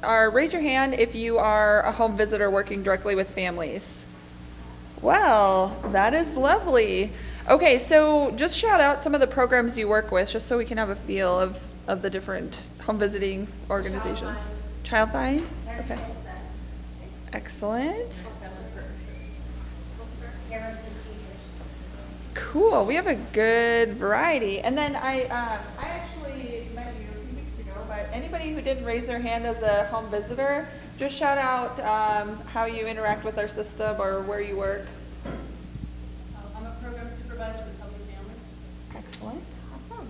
are raise your hand if you are a home visitor working directly with families. Well, that is lovely. Okay, so just shout out some of the programs you work with, just so we can have a feel of the different home visiting organizations. Child Find? Okay. Excellent. Cool. We have a good variety. And then I actually met you a few weeks ago, but anybody who didn't raise their hand as a home visitor, just shout out how you interact with our system or where you work. I'm a program supervisor with Healthy Families. Excellent. Awesome.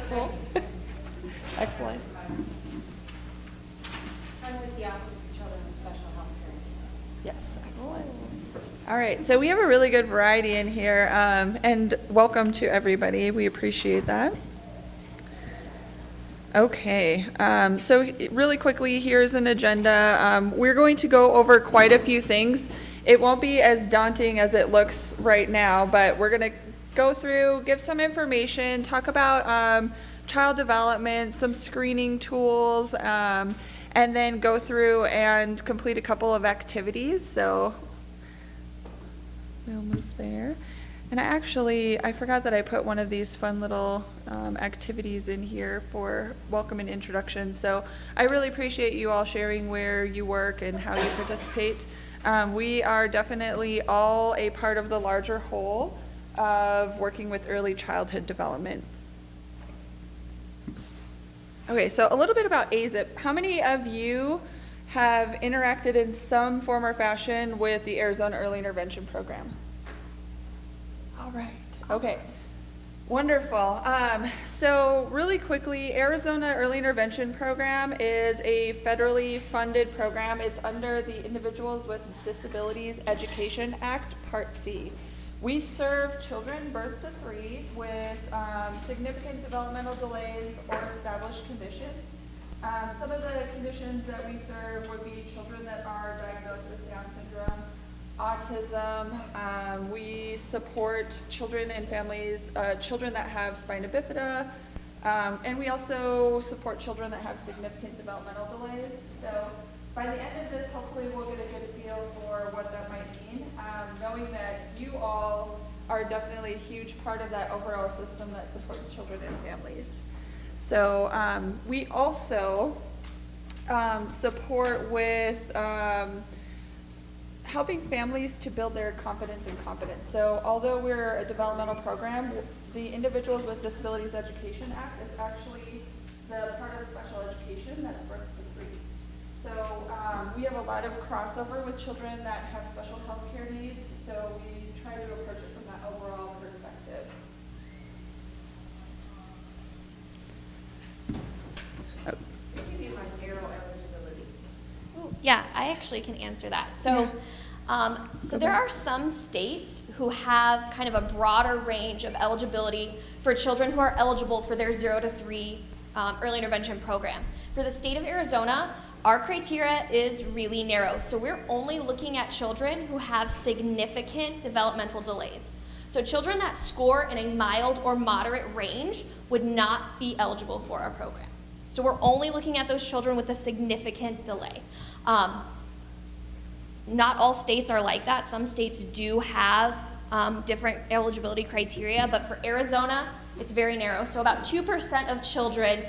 Cool. Excellent. I'm with the Office for Children with Special Health Care. Yes, excellent. All right, so we have a really good variety in here, and welcome to everybody. We appreciate that. Okay, so really quickly, here's an agenda. We're going to go over quite a few things. It won't be as daunting as it looks right now, but we're going to go through, give some information, talk about child development, some screening tools, and then go through and complete a couple of activities. So we'll move there. And I forgot that I put one of these fun little activities in here for welcome and introduction. So I really appreciate you all sharing where you work and how you participate. We are definitely all a part of the larger whole of working with early childhood development. Okay, so a little bit about AzEIP. How many of you have interacted in some form or fashion with the Arizona Early Intervention Program? All right, okay, wonderful. So really quickly, Arizona Early Intervention Program is a federally funded program. It's under the Individuals with Disabilities Education Act, Part C. We serve children birth to 3 with significant developmental delays or established conditions. Some of the conditions that we serve would be children that are diagnosed with Down syndrome, autism. We support children and families, children that have spina bifida, and we also support children that have significant developmental delays. So by the end of this, hopefully we'll get a good feel for what that might mean, knowing that you all are definitely a huge part of that overall system that supports children and families. So we also support with helping families to build their confidence and competence. So although we're a developmental program, the Individuals with Disabilities Education Act is actually the part of special education that's birth to 3. So we have a lot of crossover with children that have special health care needs, so we try to approach it from that overall perspective. What do you mean by narrow eligibility? Ooh, yeah, I actually can answer that. So, so there are some states who have kind of a broader range of eligibility for children who are eligible for their 0 to 3 early intervention program. For the state of Arizona, our criteria is really narrow. So we're only looking at children who have significant developmental delays. So children that score in a mild or moderate range would not be eligible for our program. So we're only looking at those children with a significant delay. Not all states are like that. Some states do have different eligibility criteria, but for Arizona, it's very narrow. So about 2% of children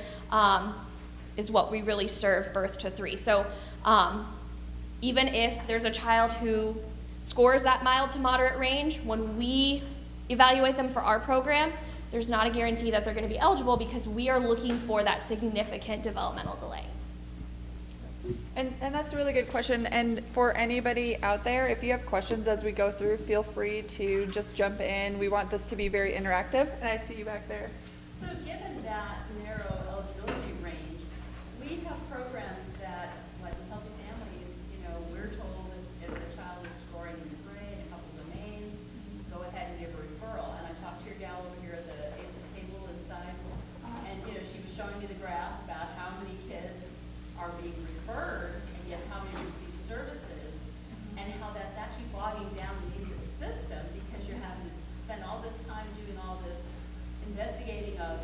is what we really serve birth to 3. So even if there's a child who scores that mild to moderate range, when we evaluate them for our program, there's not a guarantee that they're going to be eligible because we are looking for that significant developmental delay. And that's a really good question. And for anybody out there, if you have questions as we go through, feel free to just jump in. We want this to be very interactive. And I see you back there. So given that narrow eligibility range, we have programs that, like with Healthy Families, we're told if the child is scoring in the grade, a couple domains, go ahead and give a referral. And I talked to your gal over here at the ASIP table inside, and she was showing me the graph about how many kids are being referred and yet how many receive services, and how that's actually bogging down the needs of the system because you're having to spend all this time doing all this investigating of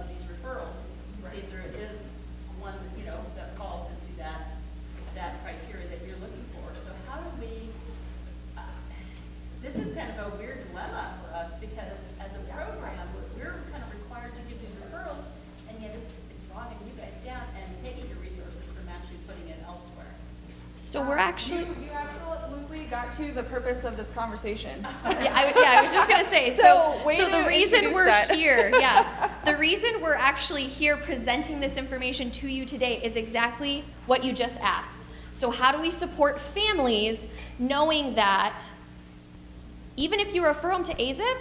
these referrals to see if there is kind of a weird dilemma for us because as a program, we're kind of required to give these referrals, and yet it's bogging you guys down and taking your resources from actually putting it elsewhere. So we're actually, You absolutely got to the purpose of this conversation. I was just gonna say, So, way so the to reason introduce we're that. here, the reason we're actually here presenting this information to you today is exactly what you just asked. So how do we support families knowing that even if you refer them to AzEIP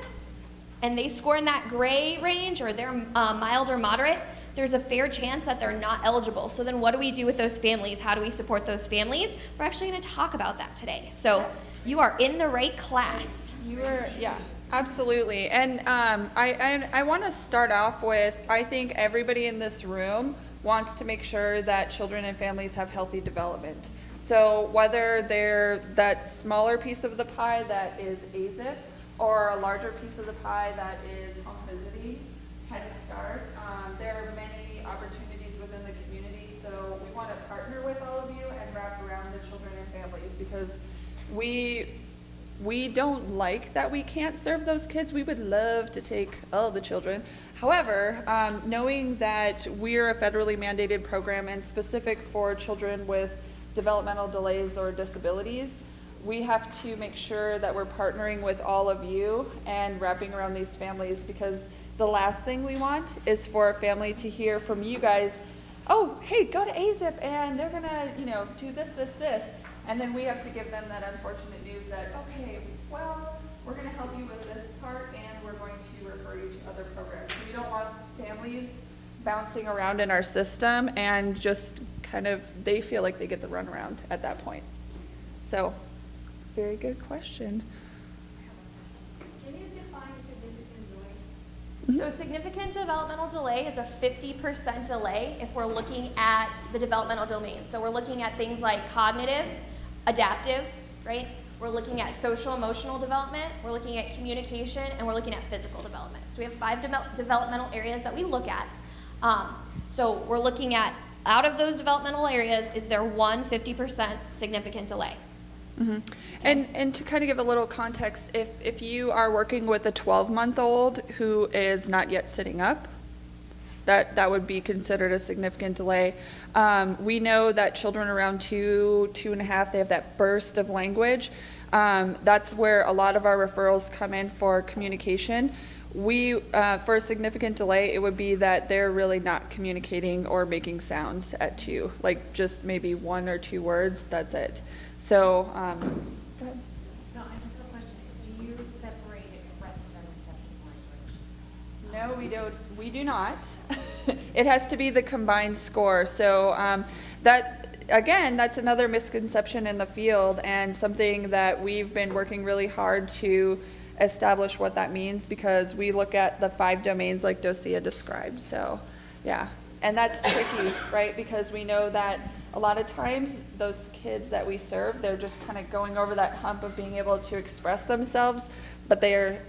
and they score in that gray range or they're mild or moderate, there's a fair chance that they're not eligible. So then what do we do with those families? How do we support those families? We're actually going to talk about that today. So you are in the right class. You were, yeah, absolutely. And I want to start off with, I think everybody in this room wants to make sure that children and families have healthy development. So whether they're that smaller piece of the pie that is AzEIP or a larger piece of the pie that is Competence, Head Start, there are many opportunities within the community. So we want to partner with all of you and wrap around the children and families because we don't like that we can't serve those kids. We would love to take all the children. However, knowing that we're a federally mandated program and specific for children with developmental delays or disabilities, we have to make sure that we're partnering with all of you and wrapping around these families because the last thing we want is for a family to hear from you guys, oh, hey, go to AzEIP and they're gonna, do this, this, this. And then we have to give them that unfortunate news that, okay, well, we're gonna help you with this part and we're going to refer you to other programs. We don't want families bouncing around in our system and just kind of, they feel like they get the runaround at that point. So, very good question. Can you define significant delay? So significant developmental delay is a 50% delay if we're looking at the developmental domains. So we're looking at things like cognitive, adaptive, right? We're looking at social-emotional development, we're looking at communication, and we're looking at physical development. So we have 5 developmental areas that we look at. So we're looking at, out of those developmental areas, is there one 50% significant delay? Mm-hmm. And to kind of give a little context, if you are working with a 12-month-old who is not yet sitting up, that would be considered a significant delay. We know that children around 2.5, they have that burst of language. That's where a lot of our referrals come in for communication. For a significant delay, it would be that they're really not communicating or making sounds at 2, like just maybe 1 or 2 words, that's it. So, go ahead. No, I just have a question. Do you separate expressive and receptive language? No, we don't. We do not. It has to be the combined score. So that's another misconception in the field and something that we've been working really hard to establish what that means because we look at the 5 domains like Dosia described. So, yeah. And that's tricky, right? Because we know that a lot of times those kids that we serve, they're just kind of going over that hump of being able to express themselves, but they are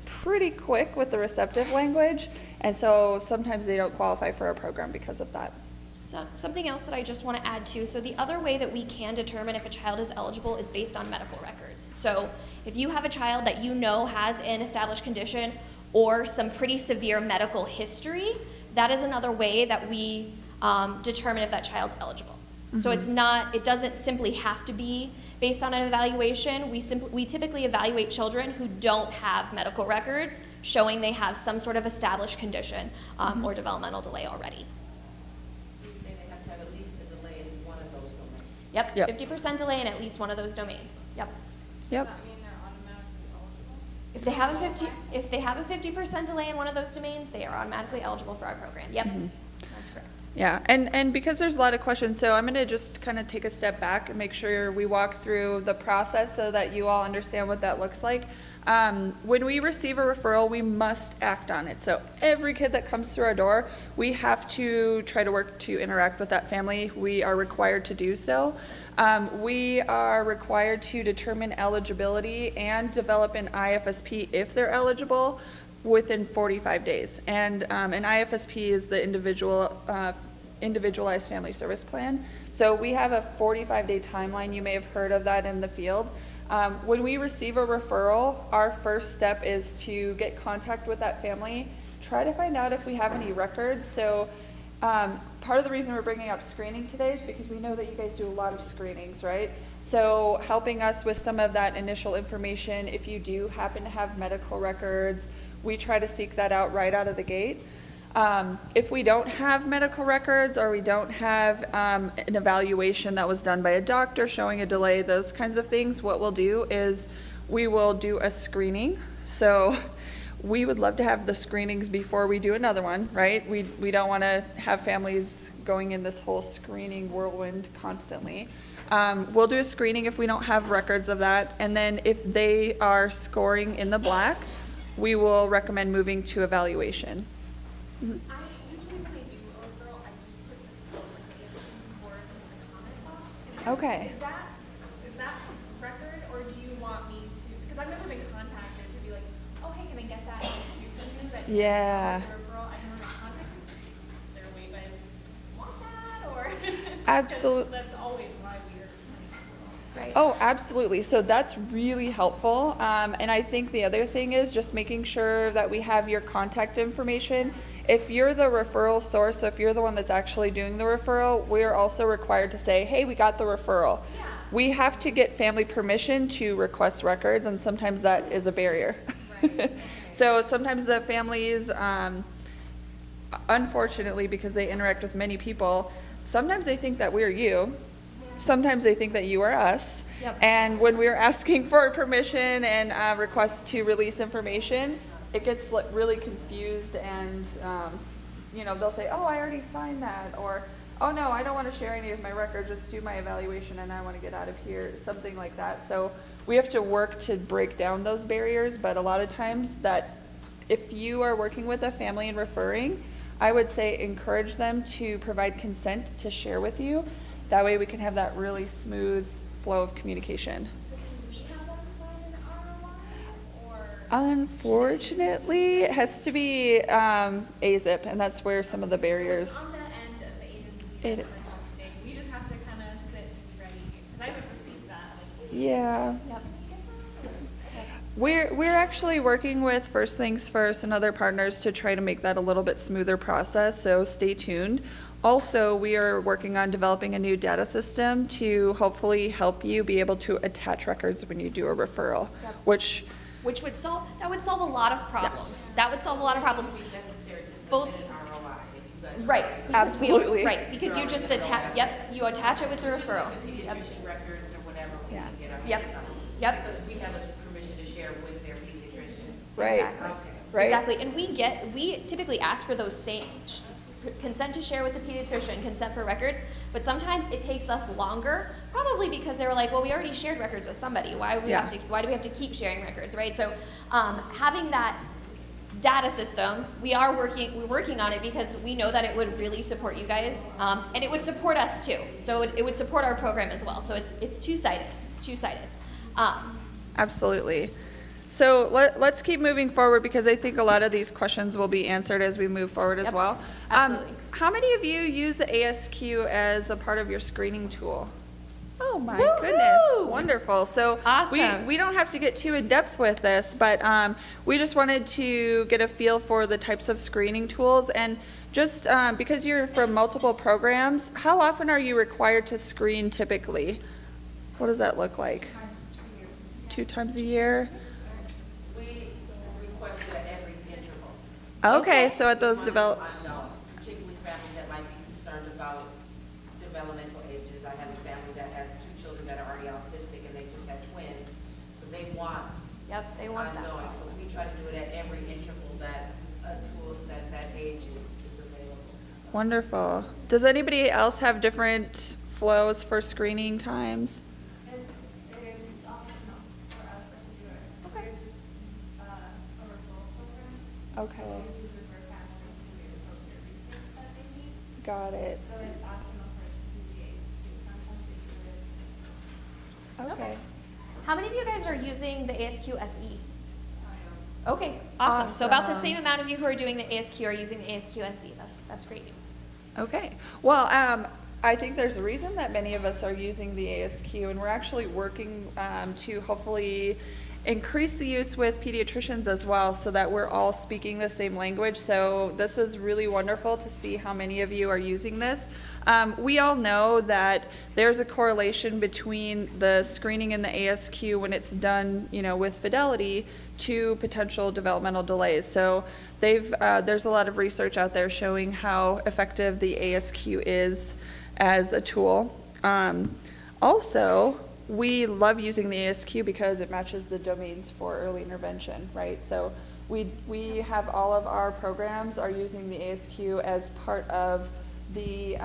pretty quick with the receptive language. And so sometimes they don't qualify for our program because of that. So, something else that I just want to add to, so the other way that we can determine if a child is eligible is based on medical records. So if you have a child that you know has an established condition or some pretty severe medical history, that is another way that we determine if that child's eligible. So it doesn't simply have to be based on an evaluation. We typically evaluate children who don't have medical records showing they have some sort of established condition or developmental delay already. So you say they have to have at least a delay in one of those domains? Yep, Yep. 50% delay in at least one of those domains. Yep. Yep. Does that mean they're automatically eligible? If they have a 50% delay in one of those domains, they are automatically eligible for our program. Yep, that's correct. Yeah, and because there's a lot of questions, so I'm going to just kind of take a step back and make sure we walk through the process so that you all understand what that looks like. When we receive a referral, we must act on it. So every kid that comes through our door, we have to try to work to interact with that family. We are required to do so. We are required to determine eligibility and develop an IFSP if they're eligible within 45 days. And an IFSP is the individualized family service plan. So we have a 45-day timeline. You may have heard of that in the field. When we receive a referral, our first step is to get contact with that family, try to find out if we have any records. So part of the reason we're bringing up screening today is because we know that you guys do a lot of screenings, right? So helping us with some of that initial information, if you do happen to have medical records, we try to seek that out right out of the gate. If we don't have medical records or we don't have an evaluation that was done by a doctor showing a delay, those kinds of things, what we'll do is we will do a screening. So we would love to have the screenings before we do another one, right? We don't want to have families going in this whole screening whirlwind constantly. We'll do a screening if we don't have records of that. And then if they are scoring in the black, we will recommend moving to evaluation. I usually when I do a referral, I just put the score, like the ASQ scores in the comment box. Okay. Is that record, or do you want me to, because I've never been contacted to be like, oh, hey, can I get that ASQ from you? That you Yeah. want the referral? I've never been contacted. Is there a way you guys want that, or? 'Cause Absolutely. That's always why we're. Right. Oh, absolutely. So that's really helpful. And I think the other thing is just making sure that we have your contact information. If you're the referral source, so if you're the one that's actually doing the referral, we're also required to say, hey, we got the referral. Yeah. We have to get family permission to request records, and sometimes that is a barrier. Right. So sometimes the families, unfortunately, because they interact with many people, sometimes they think that we're you. Sometimes they think that you are us. Yep. And when we're asking for permission and requests to release information, it gets really confused, and they'll say, oh, I already signed that, or oh no, I don't want to share any of my record, just do my evaluation and I want to get out of here, something like that. So we have to work to break down those barriers, but a lot of times that if you are working with a family and referring, I would say encourage them to provide consent to share with you. That way we can have that really smooth flow of communication. So can we have one slide in ROI, or? Unfortunately, it has to be AzEIP, and that's where some of the barriers. On the end of the agency It- that's requesting, we just have to kind of sit and be ready, because I haven't received that, like, Yeah. Yep. We're actually working with First Things First and other partners to try to make that a little bit smoother process, so stay tuned. Also, we are working on developing a new data system to hopefully help you be able to attach records when you do a referral, Yep. which, Which would solve a lot of problems. Yes. That would solve a lot of problems. Necessary to Both- submit an ROI if you guys. Right. because we- Absolutely. Right, because you just attach, yep, you attach it with the Just referral. like the Yep. pediatrician records or whatever we Yeah. can get our Yep. hands on. Yep. Because we have a permission to share with their pediatrician. right, Exactly. Okay. right? Exactly, and we typically ask for those same, consent to share with the pediatrician, consent for records, but sometimes it takes us longer, probably because they were like, well, we already shared records with somebody, why do we Yeah. have to keep sharing records, right? So, having that data system, we're working on it because we know that it would really support you guys, and it would support us too, so it would support our program as well, so it's two-sided, Absolutely. So let's keep moving forward, because I think a lot of these questions will be answered as we move forward as Yep, well. absolutely. How many of you use the ASQ as a part of your screening tool? Oh my Woohoo! goodness, wonderful. So Awesome. we don't have to get too in depth with this, but we just wanted to get a feel for the types of screening tools, and just because you're from multiple programs, how often are you required to screen typically? What does that look like? 2 times a year? We request it at every interval. Okay, so at those Particularly families that might be concerned about developmental ages. I have a family that has 2 children that are already autistic, and they just have twins, so they want Yep, they want that. ongoing. So we try to do it at every interval that a tool that age is available. Wonderful. Does anybody else have different flows for screening times? It's optional for us to do it. Okay. We're just, a referral program. Okay, We refer families to the appropriate resource that they need. got it. So it's optional for us to do the ASQ. Sometimes they do it. Okay. How many of you guys are using the ASQ-SE? Okay, awesome. So about the Awesome. same amount of you who are doing the ASQ are using the ASQ-SE. That's great news. Okay. Well, I think there's a reason that many of us are using the ASQ, and we're actually working to hopefully increase the use with pediatricians as well, so that we're all speaking the same language. So this is really wonderful to see how many of you are using this. We all know that there's a correlation between the screening in the ASQ when it's done, with fidelity, to potential developmental delays. So there's a lot of research out there showing how effective the ASQ is as a tool. Also, we love using the ASQ because it matches the domains for early intervention, right? So we have all of our programs are using the ASQ as part of the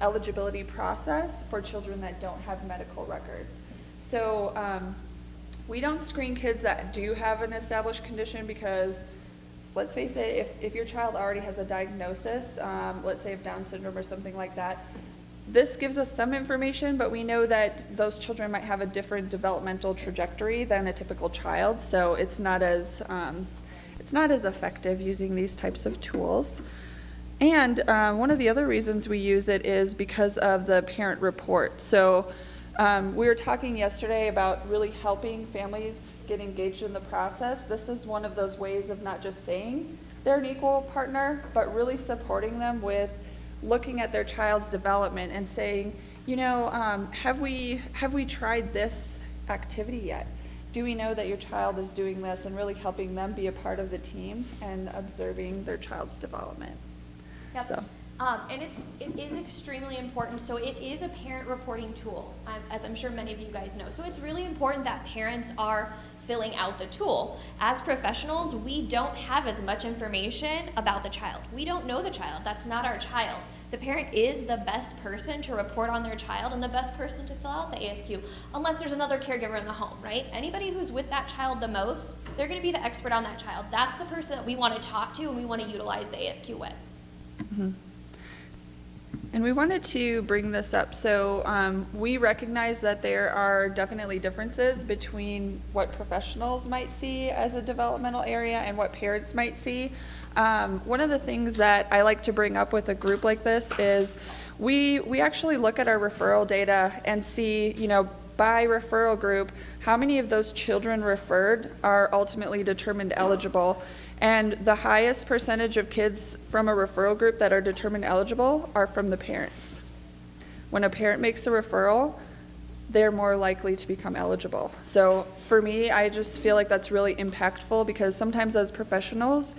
eligibility process for children that don't have medical records. So we don't screen kids that do have an established condition because, let's face it, if your child already has a diagnosis, let's say of Down syndrome or something like that, this gives us some information, but we know that those children might have a different developmental trajectory than a typical child, so it's not as effective using these types of tools. And one of the other reasons we use it is because of the parent report. So we were talking yesterday about really helping families get engaged in the process. This is one of those ways of not just saying they're an equal partner, but really supporting them with looking at their child's development and saying, have we tried this activity yet? Do we know that your child is doing this, and really helping them be a part of the team and observing their child's development. Yep. So. And it is extremely important. So it is a parent reporting tool, as I'm sure many of you guys know. So it's really important that parents are filling out the tool. As professionals, we don't have as much information about the child. We don't know the child. That's not our child. The parent is the best person to report on their child and the best person to fill out the ASQ, unless there's another caregiver in the home, right? Anybody who's with that child the most, they're going to be the expert on that child. That's the person that we want to talk to and we want to utilize the ASQ with. Mm-hmm. And we wanted to bring this up. So we recognize that there are definitely differences between what professionals might see as a developmental area and what parents might see. One of the things that I like to bring up with a group like this is we actually look at our referral data and see, by referral group, how many of those children referred are ultimately determined eligible. And the highest percentage of kids from a referral group that are determined eligible are from the parents. When a parent makes a referral, they're more likely to become eligible. So for me, I just feel like that's really impactful, because sometimes as professionals,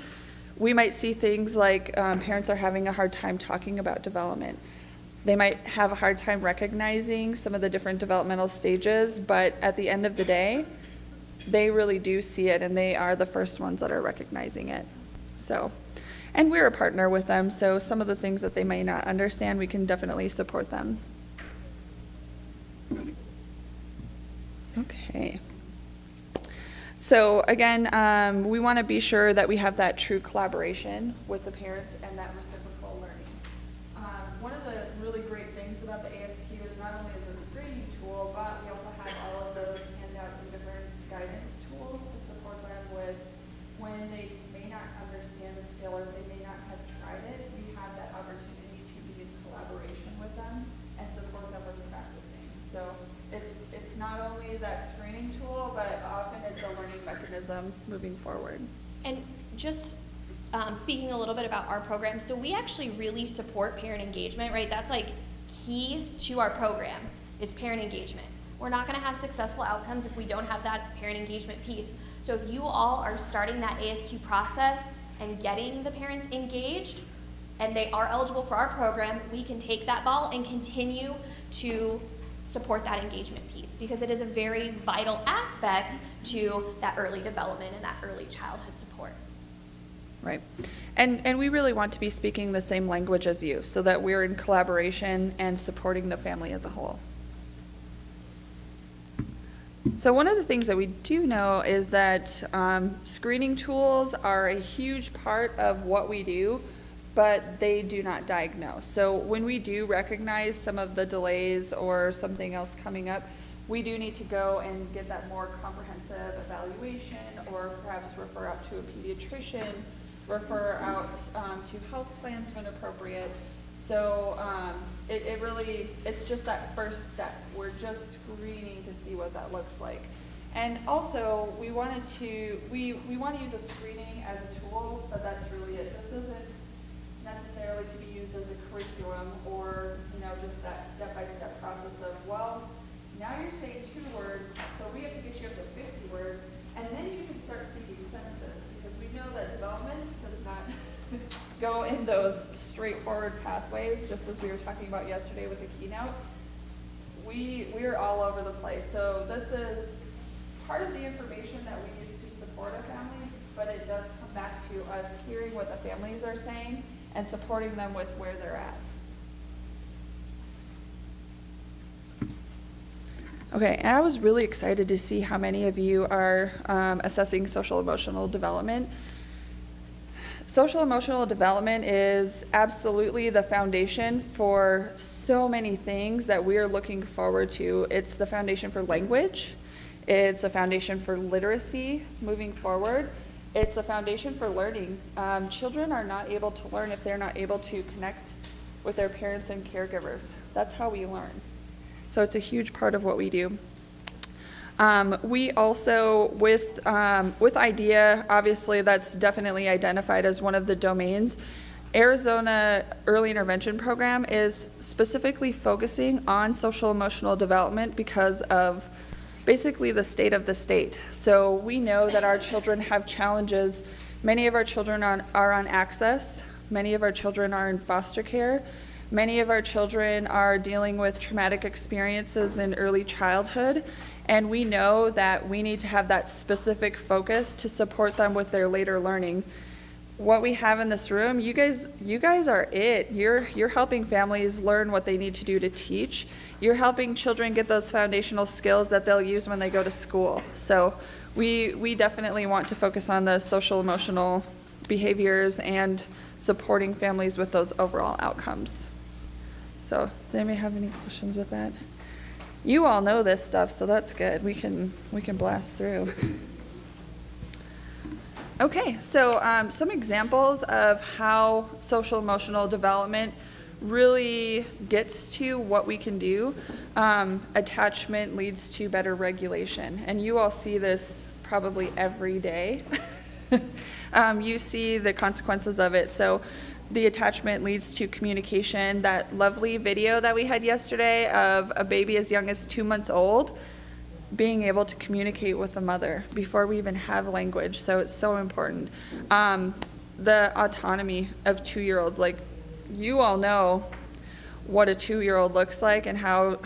we might see things like parents are having a hard time talking about development. They might have a hard time recognizing some of the different developmental stages, but at the end of the day, they really do see it, and they are the first ones that are recognizing it. So, and we're a partner with them, so some of the things that they may not understand, we can definitely support them. Okay. So again, we want to be sure that we have that true collaboration with the parents and that reciprocal learning. One of the really great things about the ASQ is not only is it a screening tool, but we also have all of those handouts and different guidance tools to support them with when they may not understand the skill or they may not have tried it. We have that opportunity to be in collaboration with them and support them with practicing. So it's not only that screening tool, but often it's a learning mechanism moving forward. And just speaking a little bit about our program, so we actually really support parent engagement, right? That's like key to our program is parent engagement. We're not going to have successful outcomes if we don't have that parent engagement piece. So if you all are starting that ASQ process and getting the parents engaged and they are eligible for our program, we can take that ball and continue to support that engagement piece, because it is a very vital aspect to that early development and that early childhood support. Right. And we really want to be speaking the same language as you, so that we're in collaboration and supporting the family as a whole. So one of the things that we do know is that screening tools are a huge part of what we do, but they do not diagnose. So when we do recognize some of the delays or something else coming up, we do need to go and get that more comprehensive evaluation, or perhaps refer out to a pediatrician, refer out to health plans when appropriate, So it really, it's just that first step. We're just screening to see what that looks like. And also, we want to use a screening as a tool, but that's really it. This isn't necessarily to be used as a curriculum or, just that step-by-step process of, well, now you're saying 2 words, so we have to get you up to 50 words, and then you can start speaking sentences, because we know that development does not go in those straightforward pathways, just as we were talking about yesterday with the keynote. We're all over the place. So this is part of the information that we use to support a family, but it does come back to us hearing what the families are saying and supporting them with where they're at. Okay, and I was really excited to see how many of you are assessing social-emotional development. Social-emotional development is absolutely the foundation for so many things that we are looking forward to. It's the foundation for language. It's a foundation for literacy moving forward. It's a foundation for learning. Children are not able to learn if they're not able to connect with their parents and caregivers. That's how we learn. So it's a huge part of what we do. We also, with IDEA, obviously that's definitely identified as one of the domains. Arizona Early Intervention Program is specifically focusing on social-emotional development because of basically the state of the state. So we know that our children have challenges. Many of our children are on access. Many of our children are in foster care. Many of our children are dealing with traumatic experiences in early childhood, and we know that we need to have that specific focus to support them with their later learning. What we have in this room, you guys are it. You're helping families learn what they need to do to teach. You're helping children get those foundational skills that they'll use when they go to school. So we definitely want to focus on the social-emotional behaviors and supporting families with those overall outcomes. So does anybody have any questions with that? You all know this stuff, so that's good. We can blast through. Okay, so some examples of how social-emotional development really gets to what we can do. Attachment leads to better regulation, and you all see this probably every day. You see the consequences of it. So the attachment leads to communication. That lovely video that we had yesterday of a baby as young as 2 months old being able to communicate with the mother before we even have language. So it's so important. The autonomy of 2-year-olds, like you all know what a 2-year-old looks like and how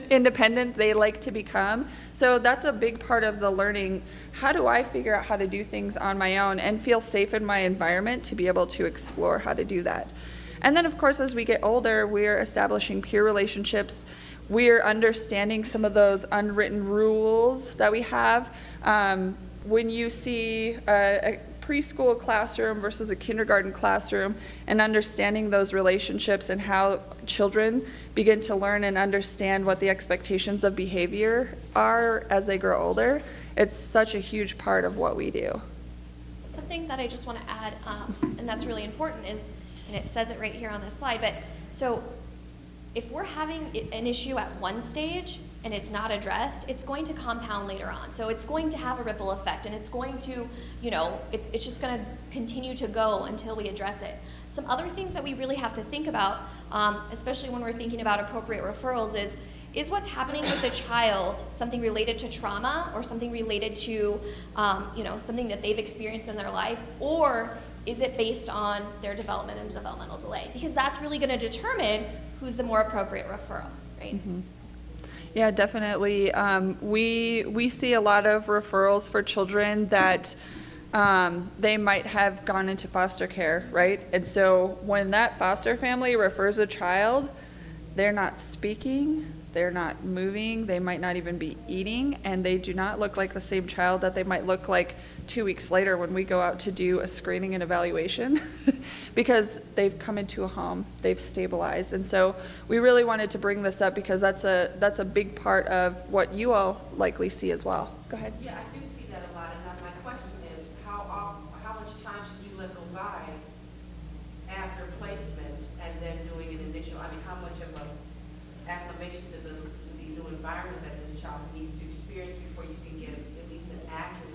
independent they like to become. So that's a big part of the learning. How do I figure out how to do things on my own and feel safe in my environment to be able to explore how to do that? And then, of course, as we get older, we're establishing peer relationships. We're understanding some of those unwritten rules that we have. When you see a preschool classroom versus a kindergarten classroom and understanding those relationships and how children begin to learn and understand what the expectations of behavior are as they grow older, it's such a huge part of what we do. Something that I just want to add, and that's really important, is, and it says it right here on this slide, but so if we're having an issue at one stage and it's not addressed, it's going to compound later on. So it's going to have a ripple effect, and it's going to, it's just going to continue to go until we address it. Some other things that we really have to think about, especially when we're thinking about appropriate referrals, is what's happening with the child something related to trauma or something related to, something that they've experienced in their life, or is it based on their development and developmental delay? Because that's really going to determine who's the more appropriate referral, right? Mm-hmm. Yeah, definitely. We see a lot of referrals for children that they might have gone into foster care, right? And so when that foster family refers a child, they're not speaking, they're not moving, they might not even be eating, and they do not look like the same child that they might look like 2 weeks later when we go out to do a screening and evaluation because they've come into a home, they've stabilized. And so we really wanted to bring this up because that's a big part of what you all likely see as well. Go ahead. Yeah, I do see that a lot, and my question is, how much time should you let go by after placement and then doing an I mean, how much of a acclimation to the new environment that this child needs to experience before you can get at least an accurate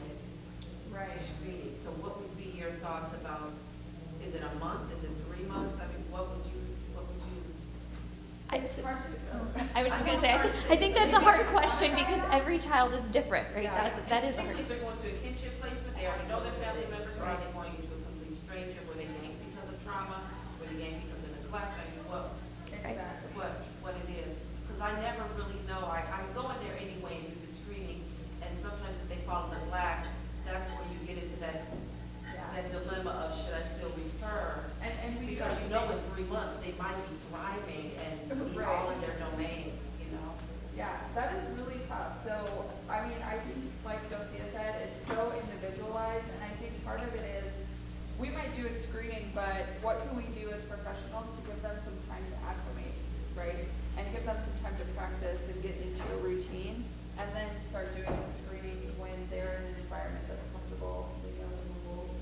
screening. So what would be your thoughts about, is it a month, is it 3 months? I mean, what would you? I was just gonna say, I think that's a hard question because every child is different, right? That is a hard. If they're going to a kinship placement, they already know their family members, or are they going into a complete stranger where they gain because of trauma, where they gain because of neglect? I mean, what it is? Because I never really know. I go in there anyway and do the screening, and sometimes if they fall in the black, that's where you get into that dilemma of should I still refer? And because you know in 3 months they might be thriving and be all in their domains, you know? Yeah, that is really tough. So, I mean, I think, like Dosia said, it's so individualized, and I think part of it is we might do a screening, but what can we do as professionals to give them some time to acclimate, right? And give them some time to practice and get into a routine, and then start doing the screenings when they're in an environment that's comfortable, they know the rules.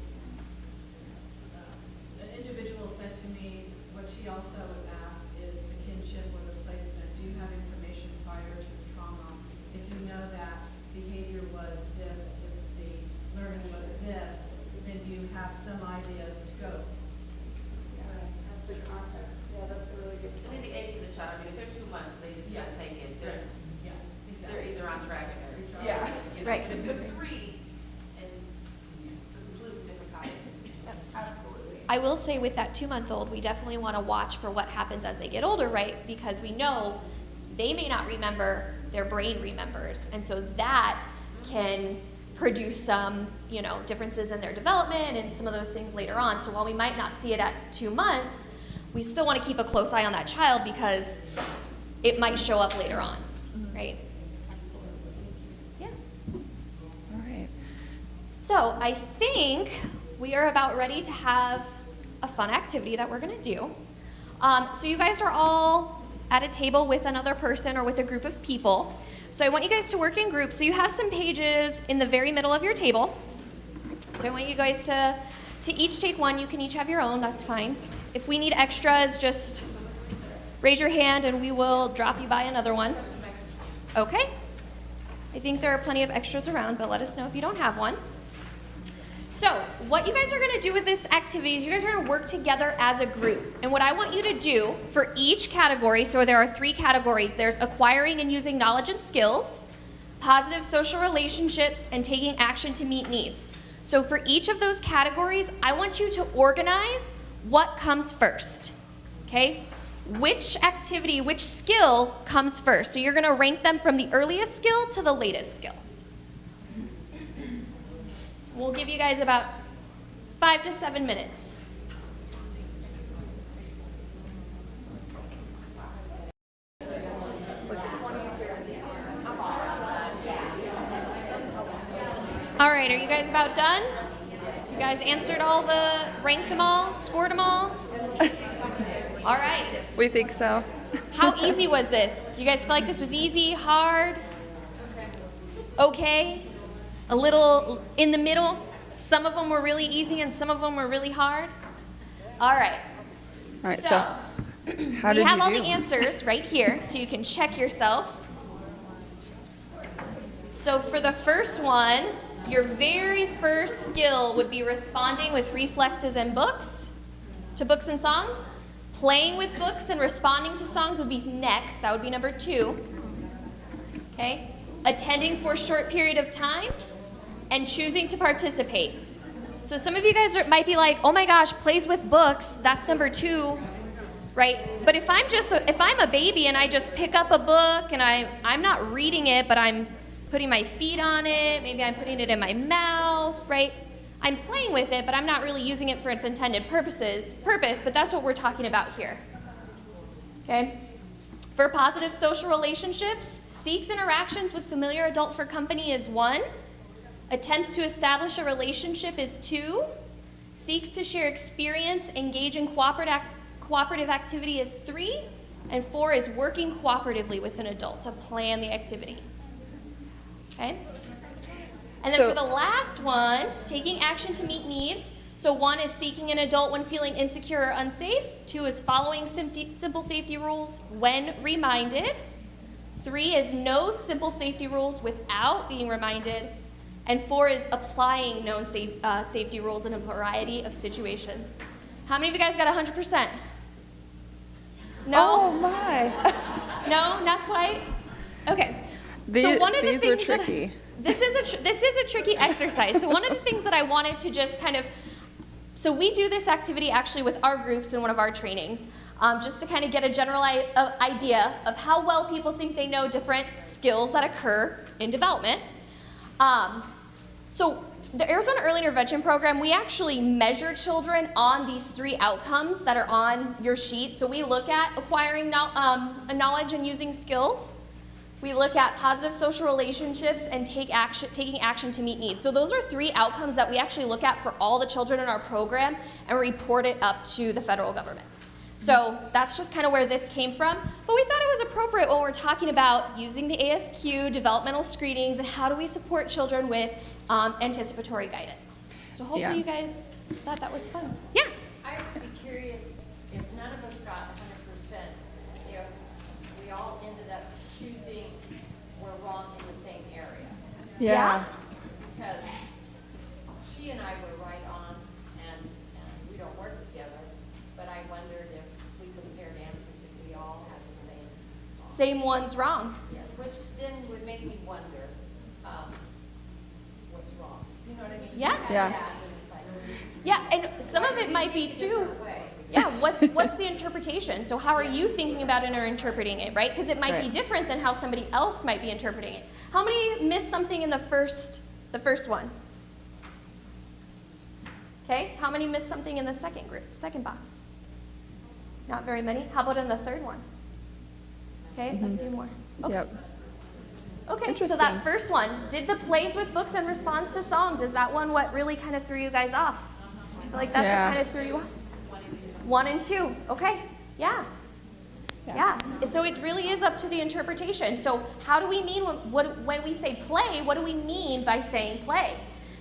An individual said to me, what she also asked is the kinship or the placement. Do you have information prior to the trauma? If you know that behavior was this, if the learning was this, then you have some idea of scope. That's the context. Yeah, that's a really good And then point. the age of the child, I mean, if they're 2 months, they just got taken, Yeah, they're exactly. either on track or they're Yeah. you know, Right. But if they're 3, and it's a completely different context. Absolutely. I will say with that 2-month-old, we definitely want to watch for what happens as they get older, right? Because we know they may not remember, their brain remembers. And so that can produce some, differences in their development and some of those things later on. So while we might not see it at 2 months, we still want to keep a close eye on that child because it might show up later on, right? Yeah. All right. So I think we are about ready to have a fun activity that we're going to do. So you guys are all at a table with another person or with a group of people. So I want you guys to work in groups. So you have some pages in the very middle of your table. So I want you guys to each take one. You can each have your own. That's fine. If we need extras, just raise your hand and we will drop you by another one. Okay? I think there are plenty of extras around, but let us know if you don't have one. So what you guys are going to do with this activity is you guys are going to work together as a group. And what I want you to do for each category, so there are 3 categories. There's acquiring and using knowledge and skills, positive social relationships, and taking action to meet needs. So for each of those categories, I want you to organize what comes first, okay? Which activity, which skill comes first? So you're going to rank them from the earliest skill to the latest skill. We'll give you guys about 5 to 7 minutes. All right, are you guys about done? You guys answered ranked them all, scored them all? All right. We think so. How easy was this? You guys feel like this was easy, hard? Okay? A little in the middle? Some of them were really easy and some of them were really hard? All right. All right, So, how we did have you all do? the answers right here, so you can check yourself. So for the first one, your very first skill would be responding with reflexes and books, to books and songs. Playing with books and responding to songs would be next. That would be number 2. Okay? Attending for a short period of time, and choosing to participate. So some of you guys might be like, oh my gosh, plays with books, that's number 2, right? But if I'm a baby and I just pick up a book and I'm not reading it, but I'm putting my feet on it, maybe I'm putting it in my mouth, right? I'm playing with it, but I'm not really using it for its intended purpose, but that's what we're talking about here. Okay? For positive social relationships, seeks interactions with familiar adult for company is 1. Attempts to establish a relationship is 2. Seeks to share experience, engage in cooperative activity is 3. And 4 is working cooperatively with an adult to plan the activity. Okay? And then for the last one, taking action to meet needs, So 1 is seeking an adult when feeling insecure or unsafe. 2 is following simple safety rules when reminded. 3 is know simple safety rules without being reminded. And 4 is applying known safety rules in a variety of situations. How many of you guys got 100%? No? Oh my. No, not quite? Okay. These one of the were things tricky. This is a tricky exercise. So one of the things that I wanted to just kind of, so we do this activity actually with our groups in one of our trainings, just to kind of get a general idea of how well people think they know different skills that occur in development. So the Arizona Early Intervention Program, we actually measure children on these 3 outcomes that are on your sheet. So we look at acquiring knowledge and using skills. We look at positive social relationships and taking action to meet needs. So those are 3 outcomes that we actually look at for all the children in our program and report it up to the federal government. So that's just kind of where this came from. But we thought it was appropriate when we're talking about using the ASQ, developmental screenings, and how do we support children with anticipatory guidance. So hopefully you guys thought that was fun. Yeah? I would be curious if none of us got 100%, if we all ended up choosing or wrong in the same area. Yeah. Because she and I were right on, and we don't work together, but I wondered if we compared answers if we all had the same. Same one's wrong. Yes, which then would make me wonder what's wrong. You know what I mean? Yeah. You have Yeah. that, and it's like, Yeah, and some of it might be too, yeah, what's the interpretation? So how are you thinking about it or interpreting it, right? Because it might be Right. different than how somebody else might be interpreting it. How many missed something in the first one? Okay, how many missed something in the second box? Not very many. How about in the third one? Okay, a few more. Okay. Yep. Okay, so Interesting. that first one, did the plays with books and response to songs, is that one what really kind of threw you guys off? I feel like that's Yeah. what kind of threw you off. 1 and 2, okay, yeah. Yeah, so it really is up to the interpretation. So how do we mean when we say play, what do we mean by saying play?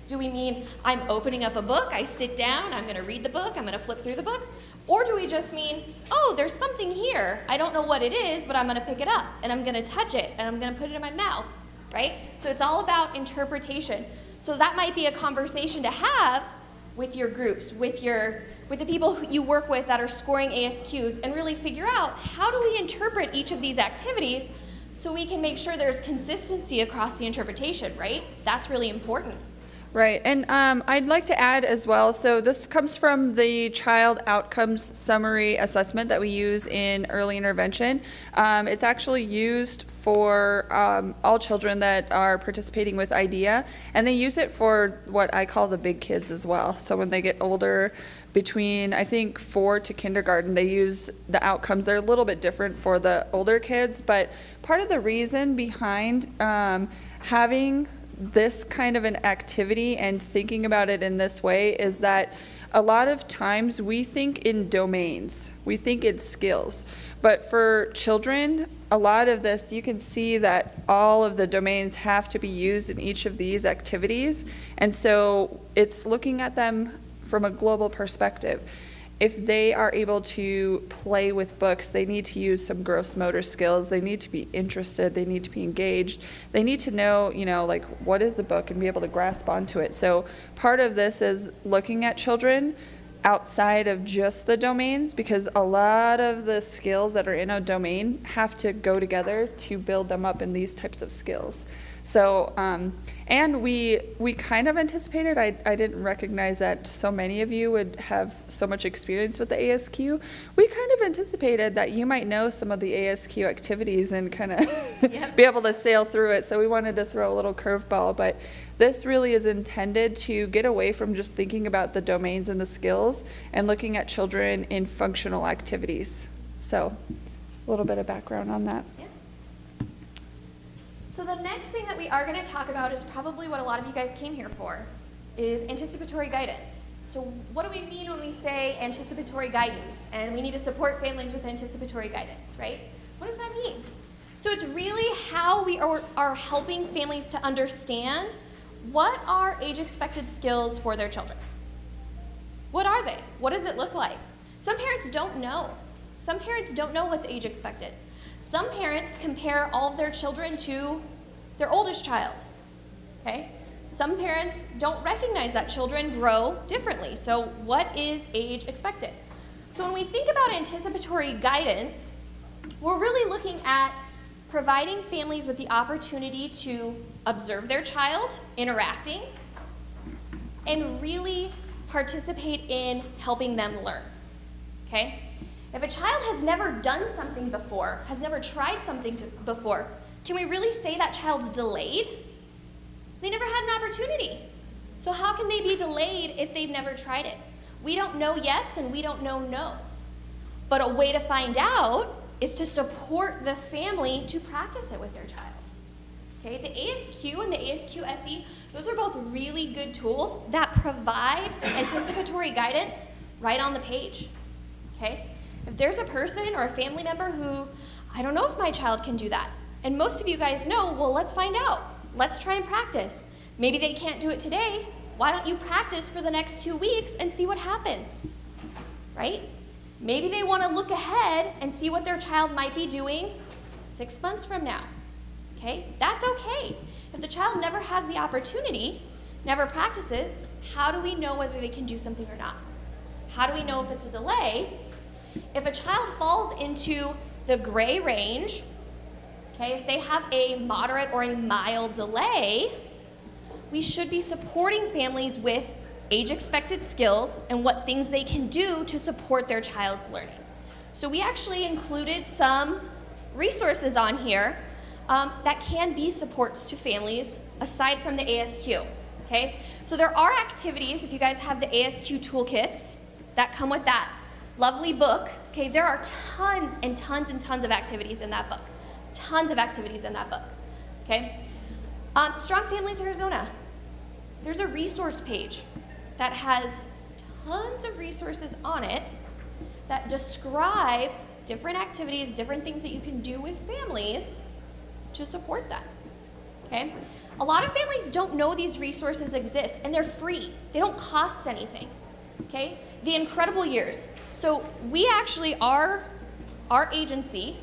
Do we mean I'm opening up a book, I sit down, I'm going to read the book, I'm going to flip through the book? Or do we just mean, oh, there's something here, I don't know what it is, but I'm going to pick it up, and I'm going to touch it, and I'm going to put it in my mouth, right? So it's all about interpretation. So that might be a conversation to have with your groups, with the people who you work with that are scoring ASQs, and really figure out how do we interpret each of these activities so we can make sure there's consistency across the interpretation, right? That's really important. Right, and I'd like to add as well, so this comes from the Child Outcomes Summary Assessment that we use in early intervention. It's actually used for all children that are participating with IDEA, and they use it for what I call the big kids as well. So when they get older, between I think 4 to kindergarten, they use the outcomes. They're a little bit different for the older kids, but part of the reason behind having this kind of an activity and thinking about it in this way is that a lot of times we think in domains, we think in skills, but for children, a lot of this, you can see that all of the domains have to be used in each of these activities, and so it's looking at them from a global perspective. If they are able to play with books, they need to use some gross motor skills. They need to be interested. They need to be engaged. They need to know, like what is a book and be able to grasp onto it. So part of this is looking at children outside of just the domains, because a lot of the skills that are in a domain have to go together to build them up in these types of skills. So, and we kind of anticipated, I didn't recognize that so many of you would have so much experience with the ASQ. We kind of anticipated that you might know some of the ASQ activities and kind of be able to sail through it. So we wanted to throw a little curveball, but this really is intended to get away from just thinking about the domains and the skills and looking at children in functional activities. So a little bit of background on that. So the next thing that we are going to talk about is probably what a lot of you guys came here for, is anticipatory guidance. So what do we mean when we say anticipatory guidance? And we need to support families with anticipatory guidance, right? What does that mean? So it's really how we are helping families to understand what are age-expected skills for their children. What are they? What does it look like? Some parents don't know. Some parents don't know what's age expected. Some parents compare all of their children to their oldest child, okay? Some parents don't recognize that children grow differently. So what is age expected? So when we think about anticipatory guidance, we're really looking at providing families with the opportunity to observe their child interacting and really participate in helping them learn, okay? If a child has never done something before, has never tried something before, can we really say that child's delayed? They never had an opportunity. So how can they be delayed if they've never tried it? We don't know yes and we don't know no. But a way to find out is to support the family to practice it with their child. Okay, the ASQ and the ASQ-SE, those are both really good tools that provide anticipatory guidance right on the page. Okay, if there's a person or a family member who, I don't know if my child can do that, and most of you guys know, well, let's find out. Let's try and practice. Maybe they can't do it today. Why don't you practice for the next 2 weeks and see what happens, right? Maybe they want to look ahead and see what their child might be doing 6 months from now, okay? That's okay. If the child never has the opportunity, never practices, how do we know whether they can do something or not? How do we know if it's a delay? If a child falls into the gray range, okay, if they have a moderate or a mild delay, we should be supporting families with age-expected skills and what things they can do to support their child's learning. So we actually included some resources on here that can be supports to families aside from the ASQ, okay? So there are activities, if you guys have the ASQ toolkits that come with that lovely book, okay, there are tons and tons and tons of activities in that book. Tons of activities in that book, okay? Strong Families Arizona, there's a resource page that has tons of resources on it that describe different activities, different things that you can do with families to support that, okay? A lot of families don't know these resources exist, and they're free. They don't cost anything, okay? The Incredible Years. So we actually, our agency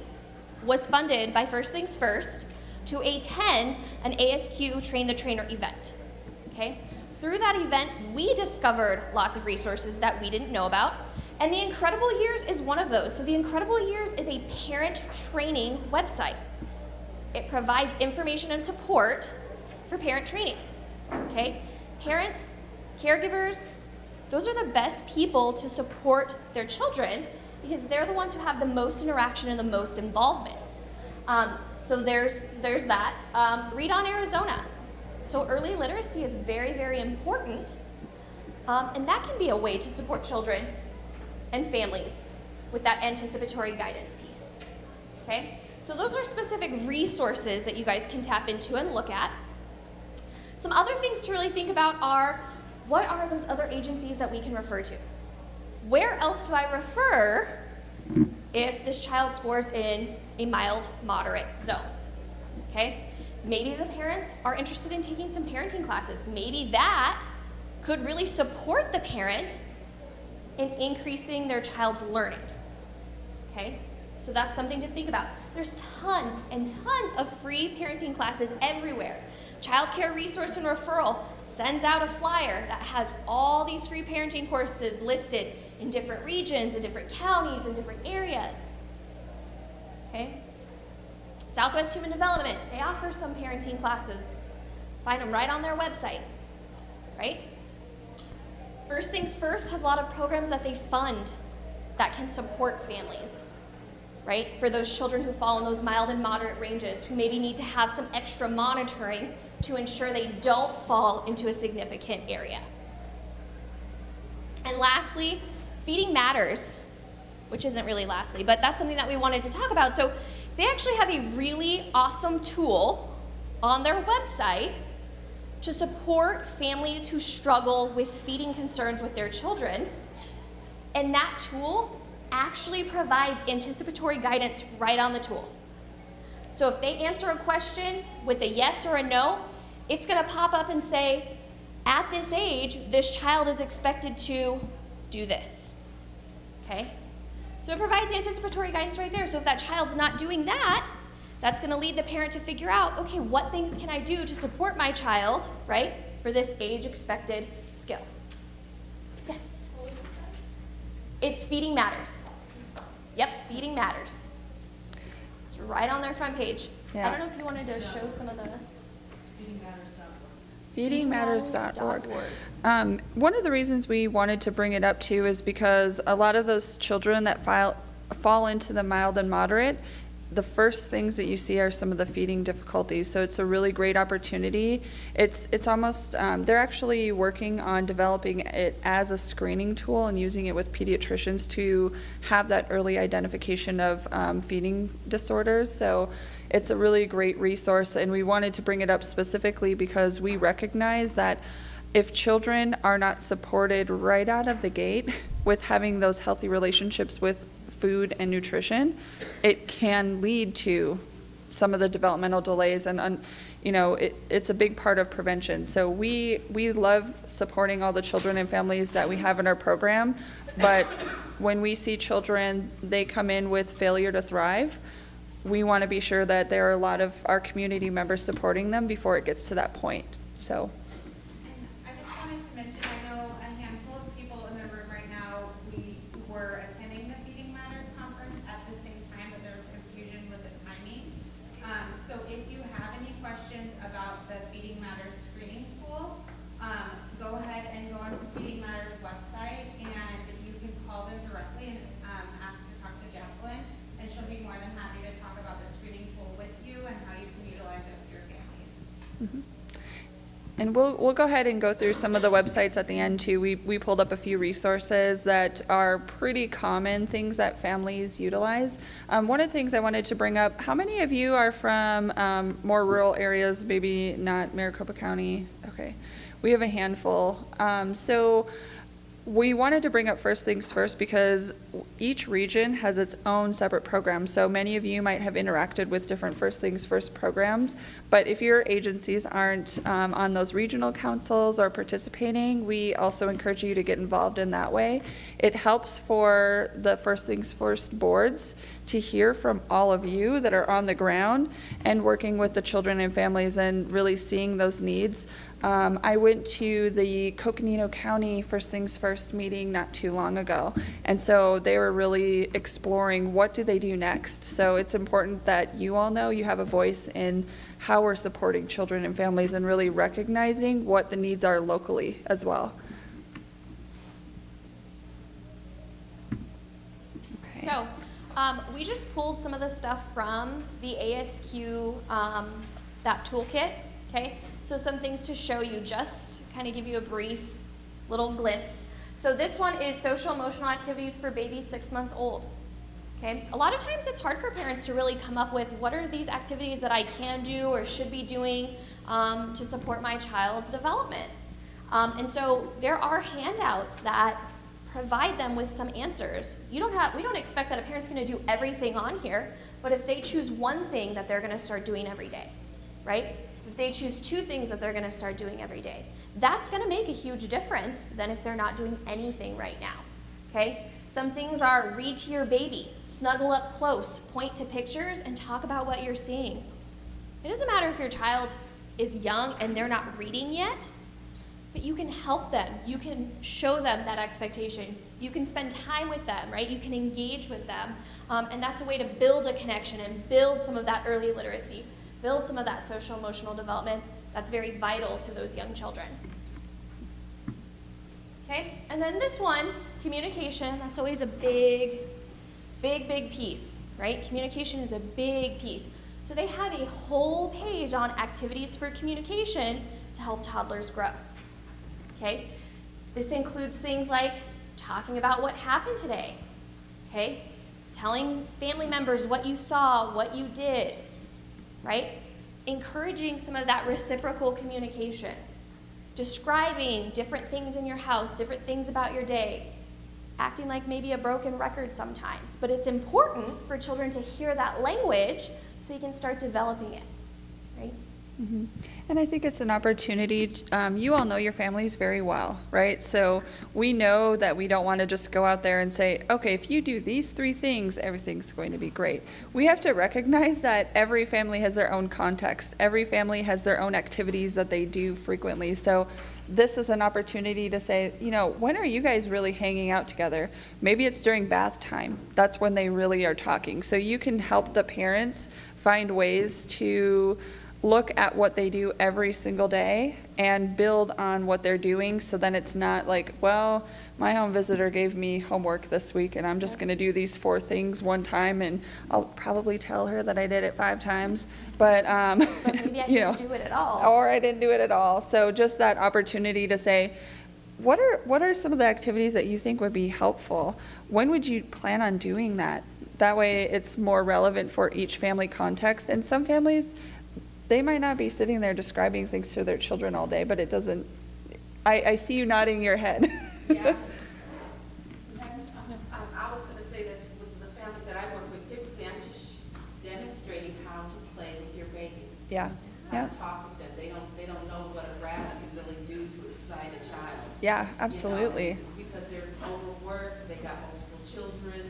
was funded by First Things First to attend an ASQ Train the Trainer event, okay? Through that event, we discovered lots of resources that we didn't know about, and the Incredible Years is one of those. So the Incredible Years is a parent training website. It provides information and support for parent training, okay? Parents, caregivers, those are the best people to support their children because they're the ones who have the most interaction and the most involvement. So there's that. Read on Arizona. So early literacy is very, very important, and that can be a way to support children and families with that anticipatory guidance piece, okay? So those are specific resources that you guys can tap into and look at. Some other things to really think about are, what are those other agencies that we can refer to? Where else do I refer if this child scores in a mild, moderate zone, okay? Maybe the parents are interested in taking some parenting classes. Maybe that could really support the parent in increasing their child's learning, okay? So that's something to think about. There's tons and tons of free parenting classes everywhere. Child Care Resource and Referral sends out a flyer that has all these free parenting courses listed in different regions, in different counties, in different areas, okay? Southwest Human Development, they offer some parenting classes. Find them right on their website, right? First Things First has a lot of programs that they fund that can support families, right? For those children who fall in those mild and moderate ranges, who maybe need to have some extra monitoring to ensure they don't fall into a significant area. And lastly, Feeding Matters, which isn't really lastly, but that's something that we wanted to talk about. So they actually have a really awesome tool on their website to support families who struggle with feeding concerns with their children. And that tool actually provides anticipatory guidance right on the tool. So if they answer a question with a yes or a no, it's gonna pop up and say, at this age, this child is expected to do this. Okay? So it provides anticipatory guidance right there. So if that child's not doing that, that's going to lead the parent to figure out, okay, what things can I do to support my child, right, for this age-expected skill? Yes? It's Feeding Matters. Yep, Feeding Matters. It's right on their front page. Yeah. I don't know if you wanted to show some of the... feedingmatters.org. One of the reasons we wanted to bring it up too is because a lot of those children that fall into the mild and moderate, the first things that you see are some of the feeding difficulties. So it's a really great opportunity. It's almost, they're actually working on developing it as a screening tool and using it with pediatricians to have that early identification of feeding disorders. So it's a really great resource, and we wanted to bring it up specifically because we recognize that if children are not supported right out of the gate with having those healthy relationships with food and nutrition, it can lead to some of the developmental delays, and it's a big part of prevention. So we love supporting all the children and families that we have in our program, but when we see children, they come in with failure to thrive, we want to be sure that there are a lot of our community members supporting them before it gets to that point. So. And I just wanted to mention, I know a handful of people in the room right now, we were attending the Feeding Matters conference at the same time, but there was confusion with the timing. So if you have any questions about the Feeding Matters screening tool, go ahead and go onto Feeding Matters website, and you can call them directly and ask to talk to Jacqueline, and she'll be more than happy to talk about the screening tool with you and how you can utilize it with your families. Mm-hmm. And we'll go ahead and go through some of the websites at the end too. We pulled up a few resources that are pretty common things that families utilize. One of the things I wanted to bring up, how many of you are from more rural areas, maybe not Maricopa County? Okay, we have a handful. So we wanted to bring up First Things First because each region has its own separate program. So many of you might have interacted with different First Things First programs, but if your agencies aren't on those regional councils or participating, we also encourage you to get involved in that way. It helps for the First Things First boards to hear from all of you that are on the ground and working with the children and families and really seeing those needs. I went to the Coconino County First Things First meeting not too long ago, and so they were really exploring what do they do next. So it's important that you all know you have a voice in how we're supporting children and families and really recognizing what the needs are locally as well. Okay. So we just pulled some of the stuff from the ASQ, that toolkit, okay? So some things to show you, just kind of give you a brief little glimpse. So this one is social emotional activities for babies 6 months old. Okay? A lot of times it's hard for parents to really come up with what are these activities that I can do or should be doing to support my child's development. And so there are handouts that provide them with some answers. We don't expect that a parent's going to do everything on here, but if they choose one thing that they're going to start doing every day, right? If they choose 2 things that they're going to start doing every day, that's going to make a huge difference than if they're not doing anything right now, okay? Some things are read to your baby, snuggle up close, point to pictures, and talk about what you're seeing. It doesn't matter if your child is young and they're not reading yet, but you can help them. You can show them that expectation. You can spend time with them, right? You can engage with them, and that's a way to build a connection and build some of that early literacy. Build some of that social emotional development that's very vital to those young children. Okay, and then this one, communication, that's always a big piece, right? Communication is a big piece. So they have a whole page on activities for communication to help toddlers grow. Okay, this includes things like talking about what happened today, okay? Telling family members what you saw, what you did, right? Encouraging some of that reciprocal communication. Describing different things in your house, different things about your day. Acting like maybe a broken record sometimes. But it's important for children to hear that language so you can start developing it, right? And I think it's an opportunity, you all know your families very well, right? So we know that we don't want to just go out there and say, okay, if you do these 3 things, everything's going to be great. We have to recognize that every family has their own context. Every family has their own activities that they do frequently. So this is an opportunity to say, when are you guys really hanging out together? Maybe it's during bath time. That's when they really are talking. So you can help the parents find ways to look at what they do every single day and build on what they're doing, so then it's not like, well, my home visitor gave me homework this week and I'm just going to do these 4 things one time and I'll probably tell her that I did it 5 times, but maybe I didn't do it at all. Or I didn't do it at all. So just that opportunity to say, what are some of the activities that you think would be helpful? When would you plan on doing that? That way it's more relevant for each family context. And some families, they might not be sitting there describing things to their children all day, but it doesn't, I see you nodding your head. Yeah. I was gonna say that with the families that I work with, typically I'm just demonstrating how to play with your baby. Yeah, How yeah, to talk with them. They don't know what a rabbit can really do to excite a child. yeah, absolutely. Because they're overworked, they got multiple children,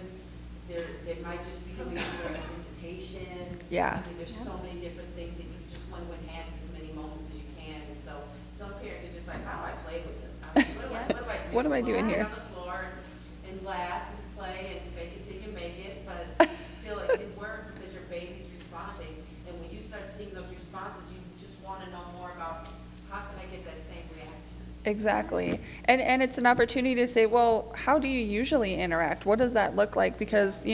they might just be doing it during a visitation. Yeah. I mean, there's so many different things that you just want to enhance as many moments as you can. And so some parents are just like, how do I play with them? What do I do? What am I doing Well, here? Get on the floor and laugh and play and fake it till you make it, but still it can work because your baby's responding. And when you start seeing those responses, you just want to know more about how can I get that same reaction. Exactly. And it's an opportunity to say, well, how do you usually interact? What does that look like? Because,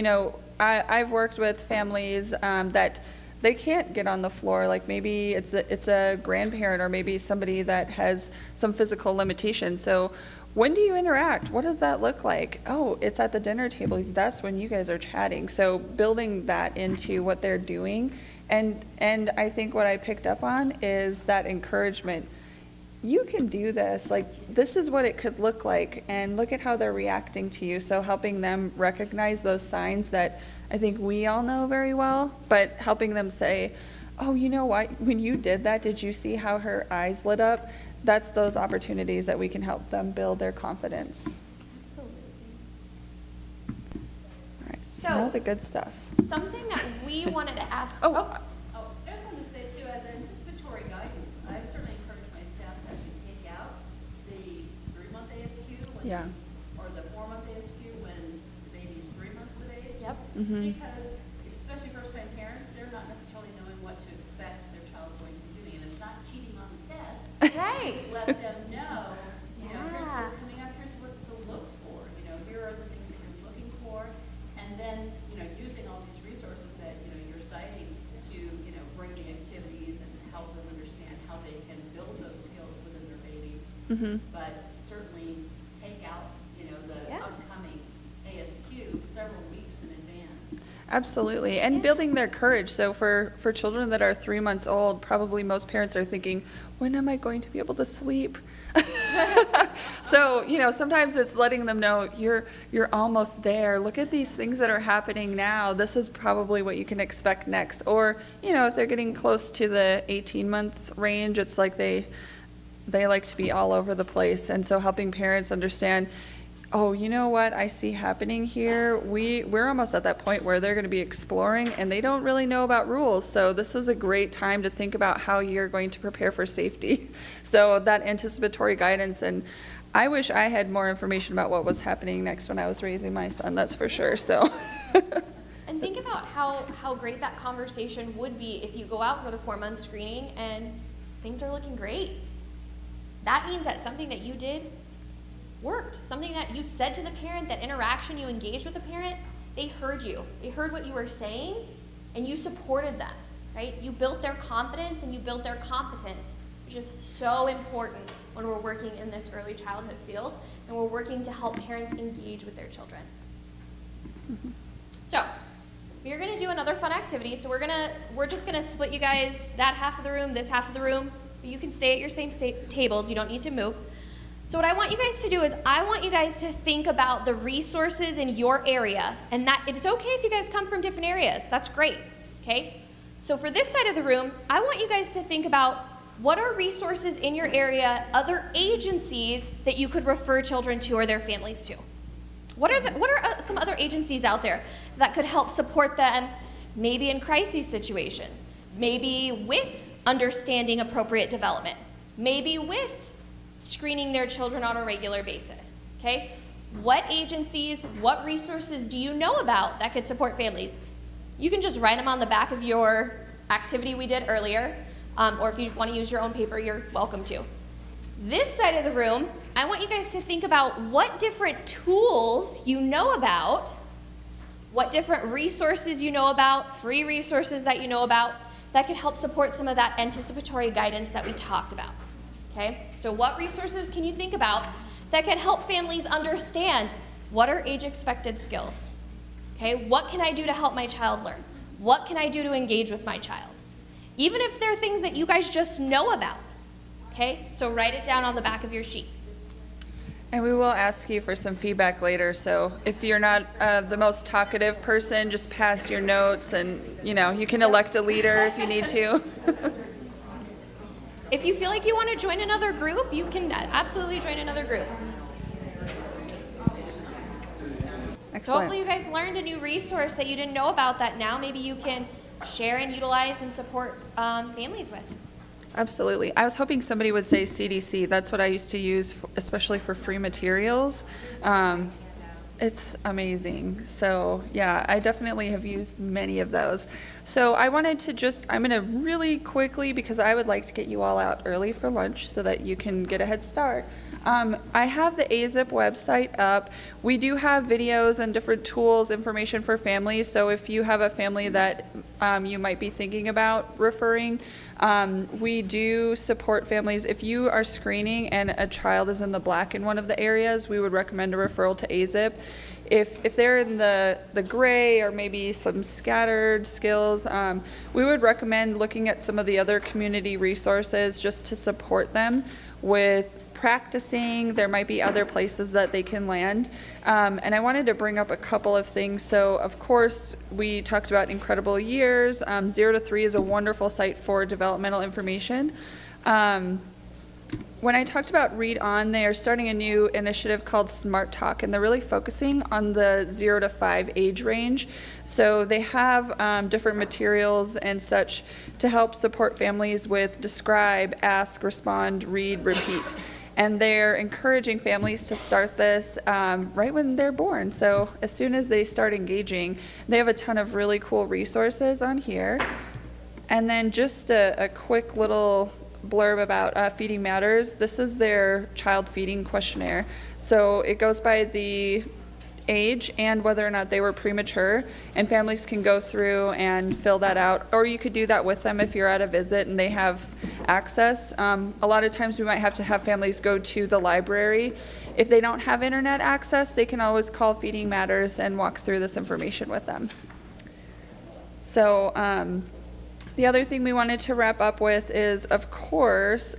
I've worked with families that they can't get on the floor. Like maybe it's a grandparent or maybe somebody that has some physical limitations. So when do you interact? What does that look like? Oh, it's at the dinner table. That's when you guys are chatting. So building that into what they're doing. And I think what I picked up on is that encouragement. You can do this, like this is what it could look like, and look at how they're reacting to you. So helping them recognize those signs that I think we all know very well, but helping them say, oh, you know what, when you did that, did you see how her eyes lit up? That's those opportunities that we can help them build their confidence. Absolutely. All right, So- now the good stuff. Something that we wanted to ask. Oh, Oh, I just wanted to say too, as anticipatory guidance, I certainly encourage my staff to actually take out the 3-month ASQ Yeah. or the 4-month ASQ when the baby's 3 months of age. Yep. Mhm. Because especially first-time parents, they're not necessarily knowing what to expect their child's going to be doing, and it's not cheating on the test. Right. Let them know, here's Yeah. what's coming up, here's what's to look for, here are the things that you're looking for. And then, using all these resources that, you're citing to, bring the activities and to help them understand how they can build those skills within their baby. Mhm. But certainly take out, the Yeah. upcoming ASQ several weeks in advance. Absolutely, and building their courage. So for children that are 3 months old, probably most parents are thinking, when am I going to be able to sleep? So, sometimes it's letting them know you're almost there. Look at these things that are happening now. This is probably what you can expect next. Or, if they're getting close to the 18-month range, it's like they like to be all over the place. And so helping parents understand, oh, you know what I see happening here? We're almost at that point where they're going to be exploring and they don't really know about rules. So this is a great time to think about how you're going to prepare for safety. So that anticipatory guidance, and I wish I had more information about what was happening next when I was raising my son, that's for sure. So And think about how great that conversation would be if you go out for the 4-month screening and things are looking great. That means that something that you did worked. Something that you said to the parent, that interaction you engaged with the parent, they heard you. They heard what you were saying, and you supported them, right? You built their confidence and you built their competence, which is so important when we're working in this early childhood field and we're working to help parents engage with their children. So, we're gonna do another fun activity. So we're just gonna split you guys, that half of the room, this half of the room. You can stay at your same tables, you don't need to move. So what I want you guys to do is I want you guys to think about the resources in your area, and that it's okay if you guys come from different areas. That's great, okay? So for this side of the room, I want you guys to think about what are resources in your area, other agencies that you could refer children to or their families to. What are some other agencies out there that could help support them, maybe in crisis situations, maybe with understanding appropriate development, maybe with screening their children on a regular basis, okay? What agencies, what resources do you know about that could support families? You can just write them on the back of your activity we did earlier, or if you want to use your own paper, you're welcome to. This side of the room, I want you guys to think about what different tools you know about, what different resources you know about, free resources that you know about, that could help support some of that anticipatory guidance that we talked about, okay? So what resources can you think about that can help families understand what are age-expected skills, okay? What can I do to help my child learn? What can I do to engage with my child? Even if they're things that you guys just know about, okay? So write it down on the back of your sheet. And we will ask you for some feedback later, so if you're not the most talkative person, just pass your notes and, you can elect a leader if you need to. If you feel like you want to join another group, you can absolutely join another group. So Excellent. hopefully you guys learned a new resource that you didn't know about that now maybe you can share and utilize and support families with. Absolutely. I was hoping somebody would say CDC. That's what I used to use, especially for free materials. It's amazing. So yeah, I definitely have used many of those. So I wanted to I'm going to really quickly, because I would like to get you all out early for lunch so that you can get a head start. I have the AzEIP website up. We do have videos and different tools, information for families. So if you have a family that you might be thinking about referring, we do support families. If you are screening and a child is in the black in one of the areas, we would recommend a referral to AzEIP. If they're in the gray or maybe some scattered skills, we would recommend looking at some of the other community resources just to support them with practicing. There might be other places that they can land. And I wanted to bring up a couple of things. So of course, we talked about Incredible Years. 0 to 3 is a wonderful site for developmental information. When I talked about Read On, they are starting a new initiative called Smart Talk, and they're really focusing on the 0 to 5 age range. So they have different materials and such to help support families with describe, ask, respond, read, repeat. And they're encouraging families to start this right when they're born. So as soon as they start engaging, they have a ton of really cool resources on here. And then just a quick little blurb about Feeding Matters. This is their child feeding questionnaire. So it goes by the age and whether or not they were premature, and families can go through and fill that out, or you could do that with them if you're at a visit and they have access. A lot of times we might have to have families go to the library. If they don't have internet access, they can always call Feeding Matters and walk through this information with them. So the other thing we wanted to wrap up with is, of course,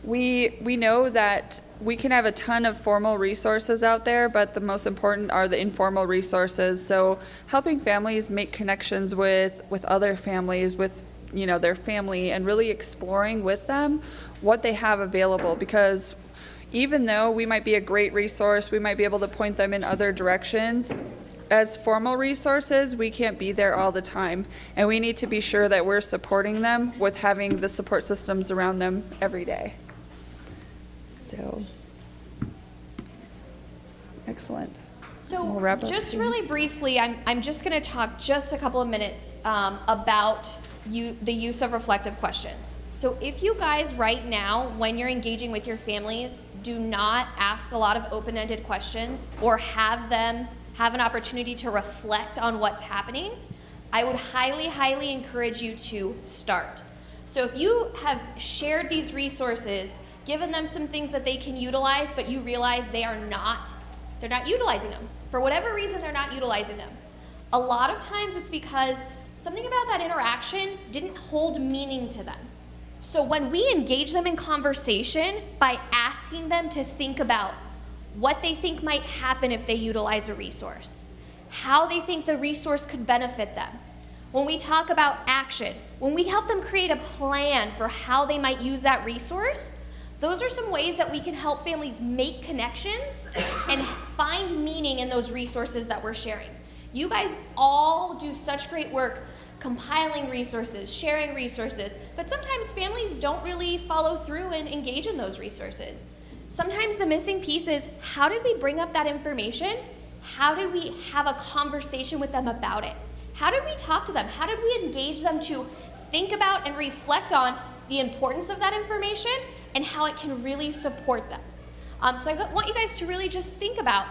we know that we can have a ton of formal resources out there, but the most important are the informal resources. So helping families make connections with other families, with their family, and really exploring with them what they have available. Because even though we might be a great resource, we might be able to point them in other directions, as formal resources, we can't be there all the time. And we need to be sure that we're supporting them with having the support systems around them every day. So, excellent. So We'll wrap up just soon. really briefly, I'm just going to talk just a couple of minutes about the use of reflective questions. So if you guys right now, when you're engaging with your families, do not ask a lot of open-ended questions or have them have an opportunity to reflect on what's happening, I would highly, highly encourage you to start. So if you have shared these resources, given them some things that they can utilize, but you realize they're not utilizing them. For whatever reason, they're not utilizing them. A lot of times it's because something about that interaction didn't hold meaning to them. So when we engage them in conversation by asking them to think about what they think might happen if they utilize a resource, how they think the resource could benefit them, when we talk about action, when we help them create a plan for how they might use that resource, those are some ways that we can help families make connections and find meaning in those resources that we're sharing. You guys all do such great work compiling resources, sharing resources, but sometimes families don't really follow through and engage in those resources. Sometimes the missing piece is, how did we bring up that information? How did we have a conversation with them about it? How did we talk to them? How did we engage them to think about and reflect on the importance of that information and how it can really support them? So I want you guys to really just think about,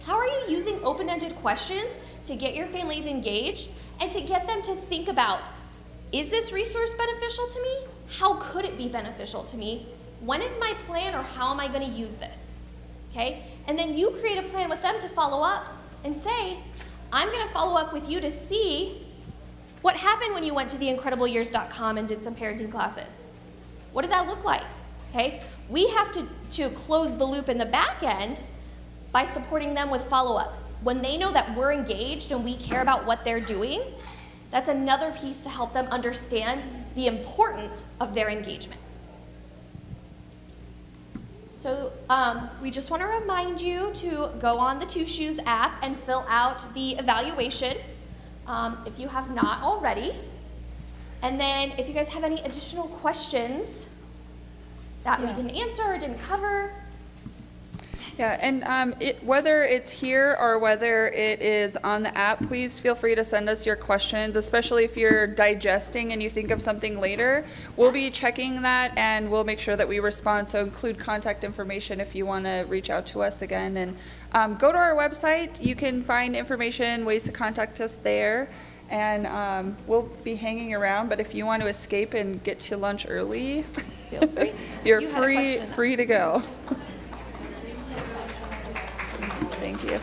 how are you using open-ended questions to get your families engaged and to get them to think about, is this resource beneficial to me? How could it be beneficial to me? When is my plan, or how am I going to use this? Okay? And then you create a plan with them to follow up and say, I'm going to follow up with you to see what happened when you went to theincredibleyears.com and did some parenting classes. What did that look like? Okay? We have to close the loop in the back end by supporting them with follow-up. When they know that we're engaged and we care about what they're doing, that's another piece to help them understand the importance of their engagement. So we just want to remind you to go on the Two Shoes app and fill out the evaluation if you have not already. And then if you guys have any additional questions that we didn't answer or didn't cover. Yeah, and whether it's here or whether it is on the app, please feel free to send us your questions, especially if you're digesting and you think of something later. We'll be checking that and we'll make sure that we respond, so include contact information if you want to reach out to us again. And go to our website. You can find information, ways to contact us there. And we'll be hanging around, but if you want to escape and get to lunch early, Feel free. you're You had a question. free to go. Thank you.